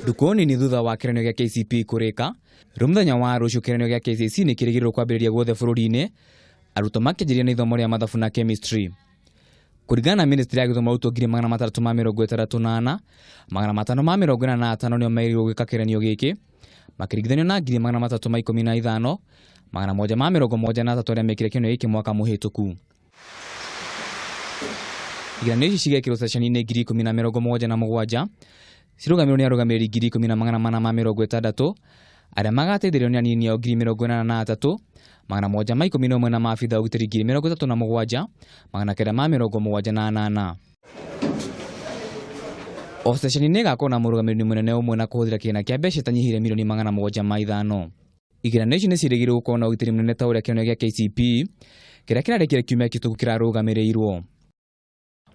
Dukoni ni thutha wa kiranio gya KCP kurika rumthenya wa rucio kiranio gya KCC ni kirigirwo kwambiriria guothe bururi-ini arutwo makianjiria na ithomo ria mathabu na chemistry. Kuringana na Ministry ya Githomo arutwo 368 545 nio mairirwo gwika kiranio giki makiringithanio na 315 113 aria mekire kiranio giki mwaka muhituku. Igeranio ici cigekirwo ceceni-ini 10,077 cirugamirwo ni arugamiriri 10,460 aria magateithirio ni anini ao 83,111 na maabitha ugitiri 37,978. O ceceni-ini igakorwo na murugamiriri munene umwe na kuhuthira kina kia mbeca itanyihire milioni 705. Igeranio ici ni cirigirwo gukorwo na ugitiri munene ta uria kiranio gia KCP kiria kirarikire kiumia gituku kirarugamirĩirwo.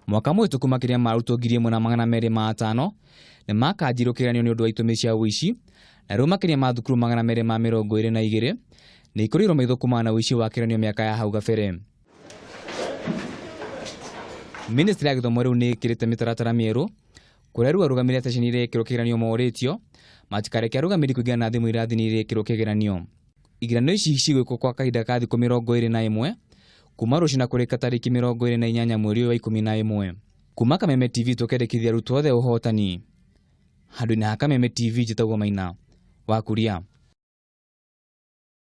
Mwaka muhituku makiria ma arutwo 1,205 ni makanjirwo kiranio ni undu wa itumi cia uici na riu makiria ma thukuru 222 ni ikurirwo maitho kumana na uici wa kiranio miaka ya hau gabere. Ministry ya Githomo riu ni ikirite mitaratara mieru kuria riu arugamiri a ceceni iria ikirwo kigeranio moritio matikareke arugamiri kuigana na thimu irathini iria ikirwo kigeranio. Igeranio ici cigwikwo kwa kahinda ka thiku 21 kuma rucina kurika tariki 28 mweri wa 11. Kuma Kameme TV tukendekithia arutwo othe uhotani. Handu-ini ha Kameme TV njitagwo Maina wa Kuria.